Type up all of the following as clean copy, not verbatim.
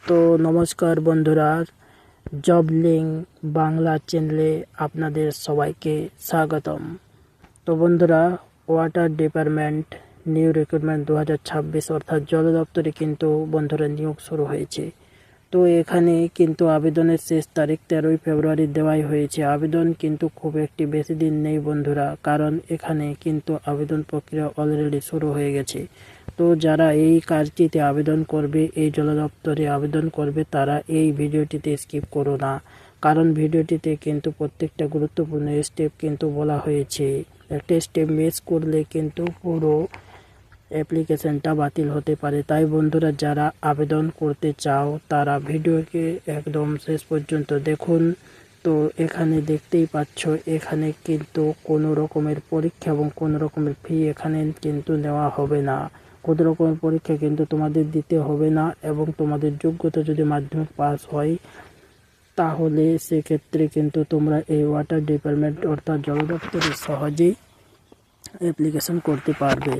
তো নমস্কার বন্ধুরা, জব লিঙ্ক বাংলা চ্যানেলে আপনাদের সবাইকে স্বাগতম। তো বন্ধুরা, ওয়াটার ডিপার্টমেন্ট নিউ রিক্রুটমেন্ট 2026 অর্থাৎ জল দপ্তরে কিন্তু বন্ধুরা নিয়োগ শুরু হয়েছে। তো এখানে কিন্তু আবেদনের শেষ তারিখ 13ই ফেব্রুয়ারি দেওয়াই হয়েছে। আবেদন কিন্তু খুব একটি বেশি দিন নেই বন্ধুরা, কারণ এখানে কিন্তু আবেদন প্রক্রিয়া অলরেডি শুরু হয়ে গেছে। তো যারা এই কাজটিতে আবেদন করবে, এই জল দপ্তরে আবেদন করবে, তারা এই ভিডিওটিতে স্কিপ করো না, কারণ ভিডিওটিতে কিন্তু প্রত্যেকটা গুরুত্বপূর্ণ স্টেপ কিন্তু বলা হয়েছে। একটা স্টেপ মিস করলে কিন্তু পুরো অ্যাপ্লিকেশনটা বাতিল হতে পারে। তাই বন্ধুরা, যারা আবেদন করতে চাও তারা ভিডিওকে একদম শেষ পর্যন্ত দেখুন। তো এখানে দেখতেই পাচ্ছ, এখানে কিন্তু কোনো রকমের পরীক্ষা এবং কোনো রকমের ফি এখানে কিন্তু নেওয়া হবে না। কোনো রকমের পরীক্ষা কিন্তু তোমাদের দিতে হবে না, এবং তোমাদের যোগ্যতা যদি মাধ্যমিক পাস হয় তাহলে সেক্ষেত্রে কিন্তু তোমরা এই ওয়াটার ডিপার্টমেন্ট অর্থাৎ জল দপ্তরে সহজেই অ্যাপ্লিকেশন করতে পারবে।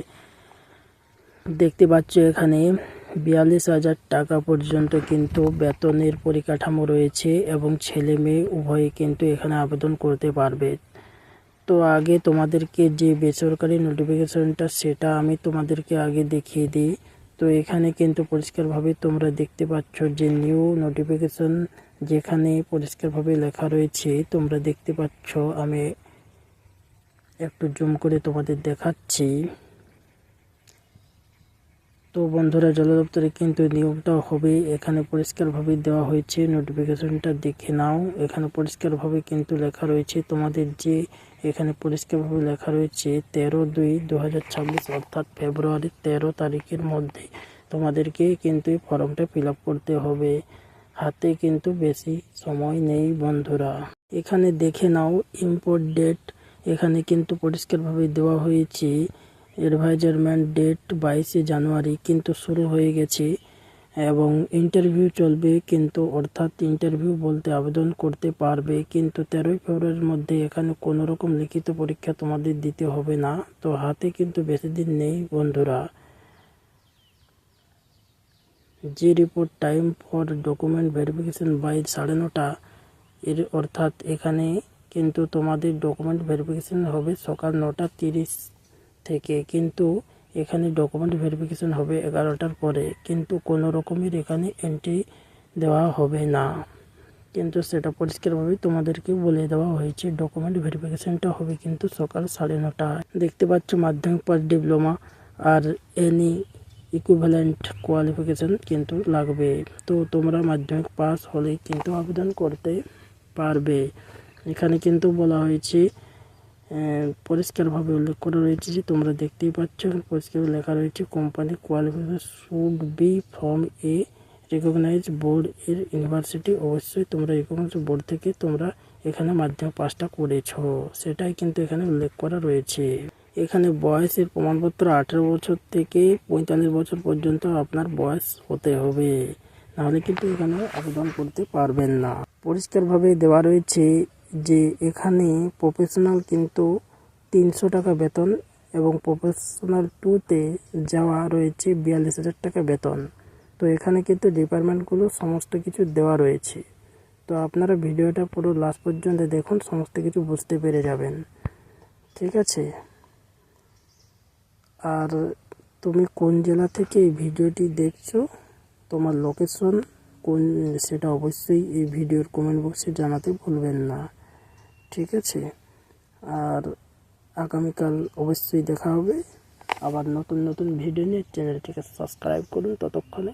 দেখতে পাচ্ছ এখানে 42,000 টাকা পর্যন্ত কিন্তু বেতনের পরিকাঠামো রয়েছে, এবং ছেলে মেয়ে উভয়ে কিন্তু এখানে আবেদন করতে পারবে। তো আগে তোমাদেরকে যে বেসরকারি নোটিফিকেশনটা সেটা আমি তোমাদেরকে আগে দেখিয়ে দিই। তো এখানে কিন্তু পরিষ্কারভাবে তোমরা দেখতে পাচ্ছ যে নিউ নোটিফিকেশন, যেখানে পরিষ্কারভাবে লেখা রয়েছে তোমরা দেখতে পাচ্ছ। আমি একটু জুম করে তোমাদের দেখাচ্ছি। তো বন্ধুরা, জল দপ্তরে কিন্তু নিয়োগটা হবে, এখানে পরিষ্কারভাবে দেওয়া হয়েছে। নোটিফিকেশনটা দেখে নাও, এখানে পরিষ্কারভাবে কিন্তু লেখা রয়েছে তোমাদের যে এখানে পরিষ্কারভাবে লেখা রয়েছে 13/2/2026 অর্থাৎ ফেব্রুয়ারি 13 তারিখের মধ্যে তোমাদেরকে কিন্তু এই ফর্মটা ফিল আপ করতে হবে। হাতে কিন্তু বেশি সময় নেই বন্ধুরা। এখানে দেখে নাও ইম্পোর্ট ডেট, এখানে কিন্তু পরিষ্কারভাবে দেওয়া হয়েছে। অ্যাডভাইজারমেন্ট ডেট 22শে জানুয়ারি কিন্তু শুরু হয়ে গেছে, এবং ইন্টারভিউ চলবে কিন্তু, অর্থাৎ ইন্টারভিউ বলতে আবেদন করতে পারবে কিন্তু 13ই ফেব্রুয়ারির মধ্যে। এখানে কোনো রকম লিখিত পরীক্ষা তোমাদের দিতে হবে না। তো হাতে কিন্তু বেশি দিন নেই বন্ধুরা। যে report time for document verification by 9:30 এর, অর্থাৎ এখানে কিন্তু তোমাদের ডকুমেন্ট ভেরিফিকেশন হবে সকাল 9:30 থেকে, কিন্তু এখানে ডকুমেন্ট ভেরিফিকেশন হবে 11টার পরে। কিন্তু কোনো রকমের এখানে এন্ট্রি দেওয়া হবে না, কিন্তু সেটা পরিষ্কারভাবে তোমাদেরকে বলে দেওয়া হয়েছে। ডকুমেন্ট ভেরিফিকেশনটা হবে কিন্তু সকাল 9:30। দেখতে পাচ্ছ মাধ্যমিক পাস, ডিপ্লোমা আর এনি ইকুইভ্যালেন্ট কোয়ালিফিকেশন কিন্তু লাগবে। তো তোমরা মাধ্যমিক পাস হলেই কিন্তু আবেদন করতে পারবে। এখানে কিন্তু বলা হয়েছে, পরিষ্কারভাবে উল্লেখ করা রয়েছে যে তোমরা দেখতেই পাচ্ছ, পরিষ্কার লেখা রয়েছে company qualification should be from a recognise board এর ইউনিভার্সিটি। অবশ্যই তোমরা রিকগনাইজ বোর্ড থেকে তোমরা এখানে মাধ্যমিক পাসটা করেছ, সেটাই কিন্তু এখানে উল্লেখ করা রয়েছে। এখানে বয়সের প্রমাণপত্র 18 বছর থেকে 45 বছর পর্যন্ত আপনার বয়স হতে হবে, নাহলে কিন্তু এখানে আবেদন করতে পারবেন না। পরিষ্কারভাবে দেওয়া রয়েছে যে এখানে প্রফেশনাল কিন্তু 300 টাকা বেতন, এবং প্রফেশনাল 2তে যাওয়া রয়েছে 42,000 টাকা বেতন। তো এখানে কিন্তু ডিপার্টমেন্টগুলো সমস্ত কিছু দেওয়া রয়েছে। তো আপনারা ভিডিওটা পুরো লাস্ট পর্যন্ত দেখুন, সমস্ত কিছু বুঝতে পেরে যাবেন, ঠিক আছে। আর তুমি কোন জেলা থেকে এই ভিডিওটি দেখছো, তোমার লোকেশন কোন, সেটা অবশ্যই এই ভিডিওর কমেন্ট বক্সে জানাতে ভুলবেন না, ঠিক আছে। আর আগামীকাল অবশ্যই দেখা হবে আবার নতুন নতুন ভিডিও নিয়ে। চ্যানেলটিকে সাবস্ক্রাইব করুন ততক্ষণে।